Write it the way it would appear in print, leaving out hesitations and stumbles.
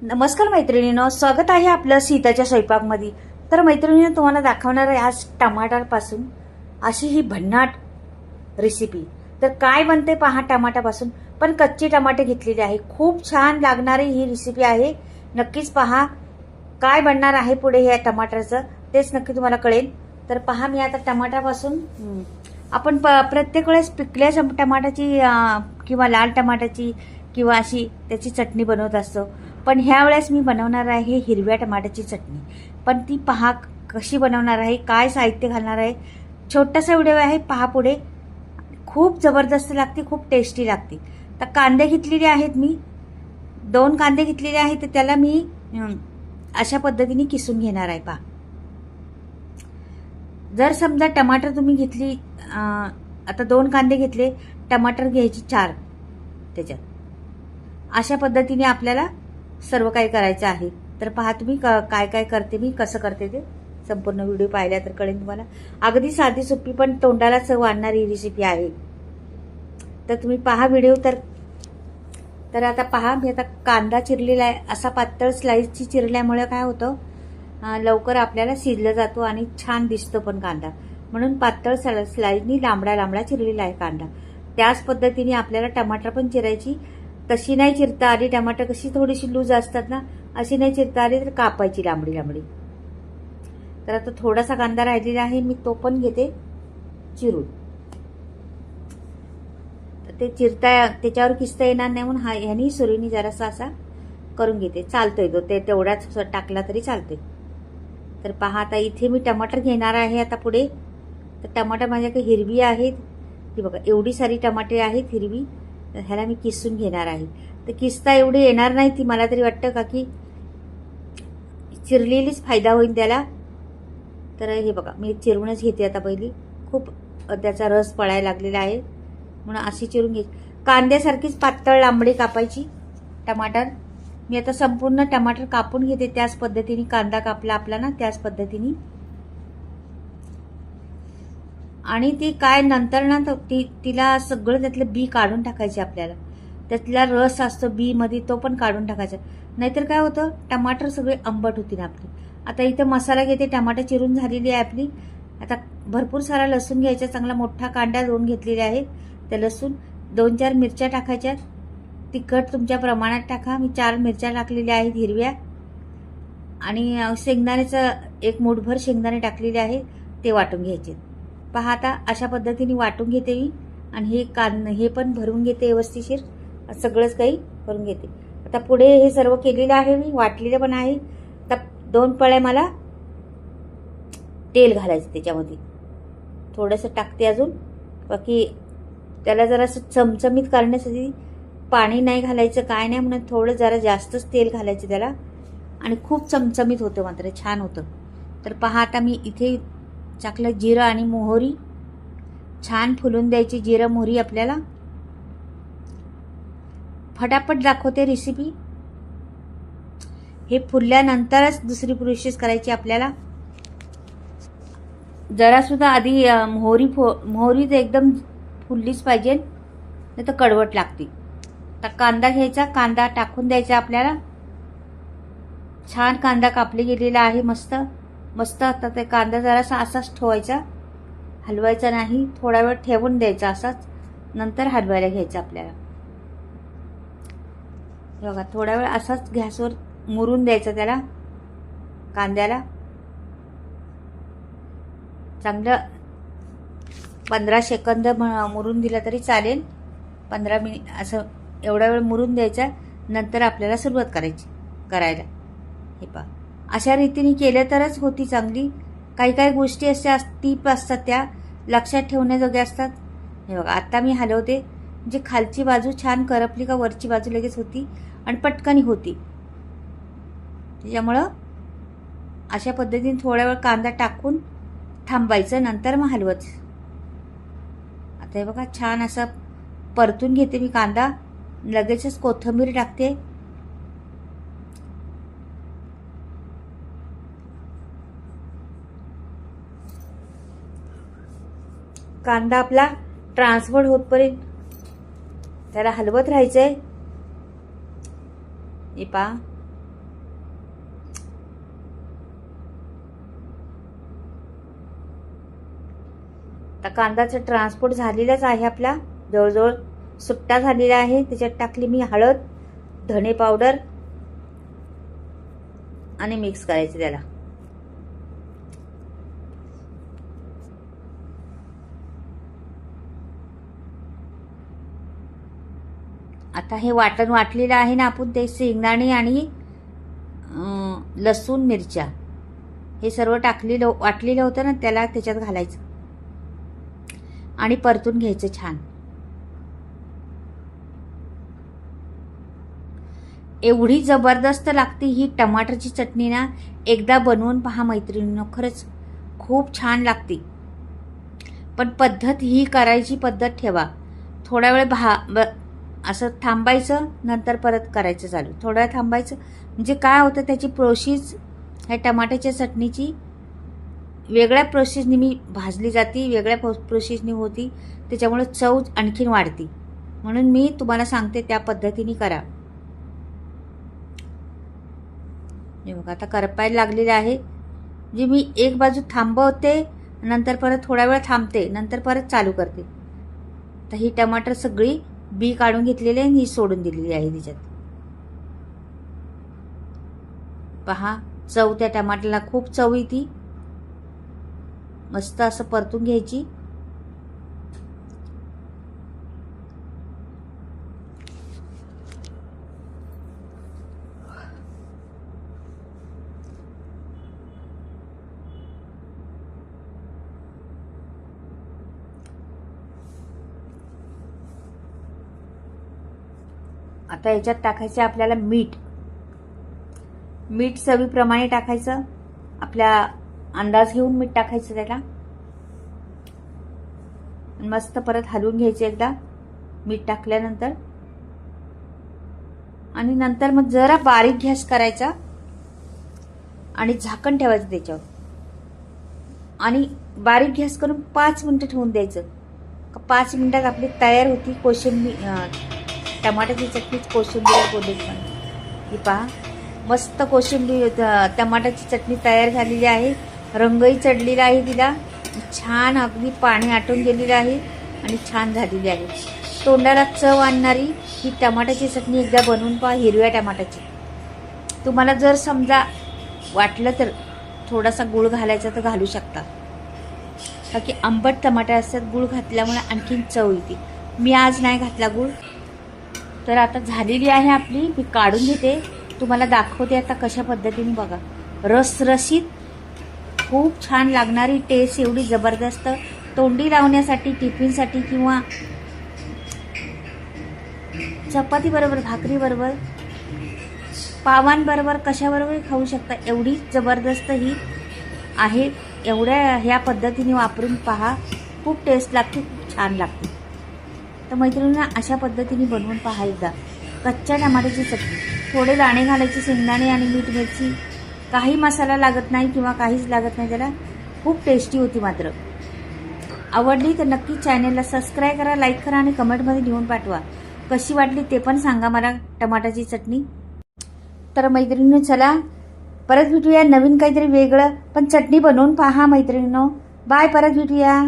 नमस्कार मैत्रिणींनो, स्वागत आहे आपलं सीताच्या स्वयंपाकमध्ये। तर मैत्रिणींनो, तुम्हाला दाखवणार आहे आज टमाटरपासून अशी ही भन्नाट रेसिपी। तर काय बनते पहा, टमाटापासून पण कच्चे टमाटे घेतलेले आहे। खूप छान लागणारी ही रेसिपी आहे, नक्कीच पहा। काय बनणार आहे पुढे या टमाटरचं तेच नक्की तुम्हाला कळेल। तर पहा, मी आता टमाटापासून आपण प्रत्येक वेळेस पिकल्या टमाटाची किंवा लाल टमाटाची किंवा अशी त्याची चटणी बनवत असतो, पण ह्या वेळेस मी बनवणार आहे हिरव्या टमाट्याची चटणी। पण ती पहा कशी बनवणार आहे, काय साहित्य घालणार आहे, छोटासा व्हिडिओ आहे, पहा पुढे। खूप जबरदस्त लागते, खूप टेस्टी लागते। तर कांदे घेतलेले आहेत मी, 2 कांदे घेतलेले आहेत। तर त्याला मी अशा पद्धतीने किसून घेणार आहे पहा। जर समजा टमाटर तुम्ही घेतली, आता 2 कांदे घेतले, टमाटर घ्यायची 4 त्याच्यात। अशा पद्धतीने आपल्याला सर्व काही करायचं आहे। तर पहा तुम्ही काय काय करते, मी कसं करते ते संपूर्ण व्हिडिओ पाहिला तर कळेल तुम्हाला। अगदी साधी सोपी पण तोंडाला चव आणणारी रेसिपी आहे। तर तुम्ही पहा व्हिडिओ। तर आता पहा, मी आता कांदा चिरलेला आहे। असा पातळ स्लाइसची चिरल्यामुळे काय होतं, लवकर आपल्याला शिजला जातो आणि छान दिसतो पण कांदा, म्हणून पातळ स्लाइसनी लांबडा लांबडा चिरलेला आहे कांदा। त्याच पद्धतीने आपल्याला टमाटर पण चिरायची। तशी नाही चिरता आली, टमाटर कशी थोडीशी लूज असतात ना, अशी नाही चिरता आली तर कापायची लांबडी लांबडी। तर आता थोडासा कांदा राहिलेला आहे, मी तो पण घेते चिरून। ते चिरता त्याच्यावर किसता येणार नाही म्हणून ह्यानी सुरीनी जरासा असा करून घेते, चालतोय तो, ते तेवढाच टाकला तरी चालते। तर पहा, आता इथे मी टमाटर घेणार आहे आता पुढे। तर टमाटर माझ्याकडे हिरवी आहेत, ती बघा एवढी सारी टमाटे आहेत हिरवी। तर ह्याला मी किसून घेणार आहे। तर किसता एवढी येणार नाही ती, मला तरी वाटतं का की चिरलेलीच फायदा होईल त्याला। तर हे बघा, मी चिरूनच घेते आता पहिली। खूप त्याचा रस पळायला लागलेला आहे म्हणून अशी चिरून घ्यायची। कांद्यासारखीच पातळ लांबडी कापायची टमाटर। मी आता संपूर्ण टमाटर कापून घेते त्याच पद्धतीने कांदा कापला आपला ना, त्याच पद्धतीने। आणि ती काय नंतर ना तिला सगळं त्यातलं बी काढून टाकायचे आपल्याला। त्यातला रस असतो बी मध्ये, तो पण काढून टाकायचा, नाहीतर काय होतं टमाटर सगळे आंबट होतील आपली। आता इथे मसाला घेते, टमाटर चिरून झालेली आहे आपली। आता भरपूर सारा लसूण घ्यायचा, चांगला मोठा कांदा 2 घेतलेले आहेत। त्या लसूण 2-4 मिरच्या टाकायच्या, तिखट तुमच्या प्रमाणात टाका। मी 4 मिरच्या टाकलेल्या आहेत हिरव्या, आणि शेंगदाण्याचं 1 मूठभर शेंगदाणे टाकलेले आहे, ते वाटून घ्यायचे। पहा, आता अशा पद्धतीने वाटून घेते मी, आणि हे पण भरून घेते व्यवस्थितशीर, सगळंच काही करून घेते। आता पुढे हे सर्व केलेलं आहे मी, वाटलेलं पण आहे। तर 2 पळ्या मला तेल घालायचं त्याच्यामध्ये, थोडंसं टाकते अजून, बाकी त्याला जरासं चमचमीत करण्यासाठी पाणी नाही घालायचं, काय नाही, म्हणून थोडं जरा जास्तच तेल घालायचं त्याला, आणि खूप चमचमीत होतं, मात्र छान होतं। तर पहा, आता मी इथे टाकलं जिरं आणि मोहरी, छान फुलून द्यायची जिरं मोहरी आपल्याला। फटाफट दाखवते रेसिपी। हे फुलल्यानंतरच दुसरी प्रोसेस करायची आपल्याला। जरा सुद्धा आधी मोहरी तर एकदम फुललीच पाहिजे, नाही तर कडवट लागते। तर कांदा घ्यायचा, कांदा टाकून द्यायचा आपल्याला। छान कांदा कापली गेलेला आहे, मस्त मस्त। आता ते कांदा जरासा असाच ठेवायचा, हलवायचा नाही, थोडा वेळ ठेवून द्यायचा असाच, नंतर हलवायला घ्यायचा आपल्याला। बघा, थोडा वेळ असाच गॅसवर मुरून द्यायचा त्याला, कांद्याला चांगलं 15 सेकंद मुरून दिला तरी चालेल, 15 मिनिट असं एवढा वेळ मुरून द्यायचा। नंतर आपल्याला सुरुवात करायला। हे पहा, अशा रीतीने केलं तरच होती चांगली। काही काही गोष्टी अशा टीप असतात, त्या लक्षात ठेवण्याजोग्या असतात। हे बघा, आता मी हलवते, म्हणजे खालची बाजू छान करपली का वरची बाजू लगेच होती आणि पटकनी होती। त्याच्यामुळं अशा पद्धतीने थोड्या वेळ कांदा टाकून थांबायचं, नंतर मग हलवायचं। आता हे बघा, छान असं परतून घेते मी कांदा, लगेचच कोथिंबीर टाकते। कांदा आपला ट्रान्सफर होतपर्यंत त्याला हलवत राहायचंय। हे पहा, आता कांदाचं ट्रान्सपोर्ट झालेलाच आहे आपला, जवळजवळ सुट्टा झालेला आहे. त्याच्यात टाकली मी हळद, धणे पावडर आणि मिक्स करायचं त्याला. आता हे वाटण वाटलेलं आहे ना आपण, ते शेंगदाणे आणि लसूण मिरच्या हे सर्व टाकलेलं वाटलेलं होतं ना, त्याला त्याच्यात घालायचं आणि परतून घ्यायचं छान. एवढी जबरदस्त लागते ही टमाटरची चटणी ना, एकदा बनवून पहा मैत्रिणींनो, खरंच खूप छान लागते. पण पद्धत ही करायची पद्धत ठेवा. थोडा वेळ असं थांबायचं, नंतर परत करायचं चालू. थोडा वेळ थांबायचं म्हणजे काय होतं, त्याची प्रोसेस ह्या टमाट्याच्या चटणीची वेगळ्या प्रोसेसनी मी भाजली जाते, वेगळ्या प्रोसेसनी होती, त्याच्यामुळे चव आणखीन वाढते. म्हणून मी तुम्हाला सांगते त्या पद्धतीने करा. बघा आता करपायला लागलेले आहे. जे मी एक बाजू थांबवते, नंतर परत थोडा वेळ थांबते, नंतर परत चालू करते. तर ही टमाटर सगळी बी काढून घेतलेली आणि ही सोडून दिलेली आहे तिच्यात. पहा चव त्या टमाटरला खूप चव येते. मस्त असं परतून घ्यायची. आता याच्यात टाकायचं आपल्याला मीठ. मीठ चवीप्रमाणे टाकायचं, आपल्या अंदाज घेऊन मीठ टाकायचं त्याला. मस्त परत हलवून घ्यायचे एकदा मीठ टाकल्यानंतर. आणि नंतर मग जरा बारीक गॅस करायचा आणि झाकण ठेवायचं त्याच्यावर आणि बारीक गॅस करून 5 मिनिटं ठेवून द्यायचं. 5 मिनिटात आपली तयार होती कोशिंबीर, टमाट्याची चटणी. कोशिंबीर बोलत पण ही पहा, मस्त कोशिंबीर टमाट्याची चटणी तयार झालेली आहे. रंगही चढलेला आहे तिला, छान अगदी पाणी आटून गेलेलं आहे आणि छान झालेली आहे. तोंडाला चव आणणारी ही टमाट्याची चटणी एकदा बनवून पहा, हिरव्या टमाट्याची. तुम्हाला जर समजा वाटलं तर थोडासा गूळ घालायचा तर घालू शकता, कारण की आंबट टमाटे असतात, गूळ घातल्यामुळे आणखीन चव येते. मी आज नाही घातला गूळ. तर आता झालेली आहे आपली, मी काढून घेते, तुम्हाला दाखवते आता कशा पद्धतीने. बघा रसरशीत खूप छान लागणारी, टेस्ट एवढी जबरदस्त, तोंडी लावण्यासाठी, टिफिनसाठी किंवा चपाती बरोबर, भाकरी बरोबर, पावांबरोबर, कशाबरोबर खाऊ शकता. एवढी जबरदस्त ही आहे. एवढ्या ह्या पद्धतीने वापरून पहा, खूप टेस्ट लागते, खूप छान लागते. तर मैत्रिणींना अशा पद्धतीने बनवून पहा एकदा कच्च्या टमाट्याची चटणी. थोडे दाणे घालायचे, शेंगदाणे आणि मीठ मिरची, काही मसाला लागत नाही किंवा काहीच लागत नाही त्याला. खूप टेस्टी होती. मात्र आवडली तर नक्की चॅनलला सबस्क्राईब करा, लाईक करा आणि कमेंटमध्ये लिहून पाठवा कशी वाटली ते पण सांगा मला टमाट्याची चटणी. तर मैत्रिणींनो चला परत भेटूया नवीन काहीतरी वेगळं, पण चटणी बनवून पहा मैत्रिणींनो. बाय, परत भेटूया.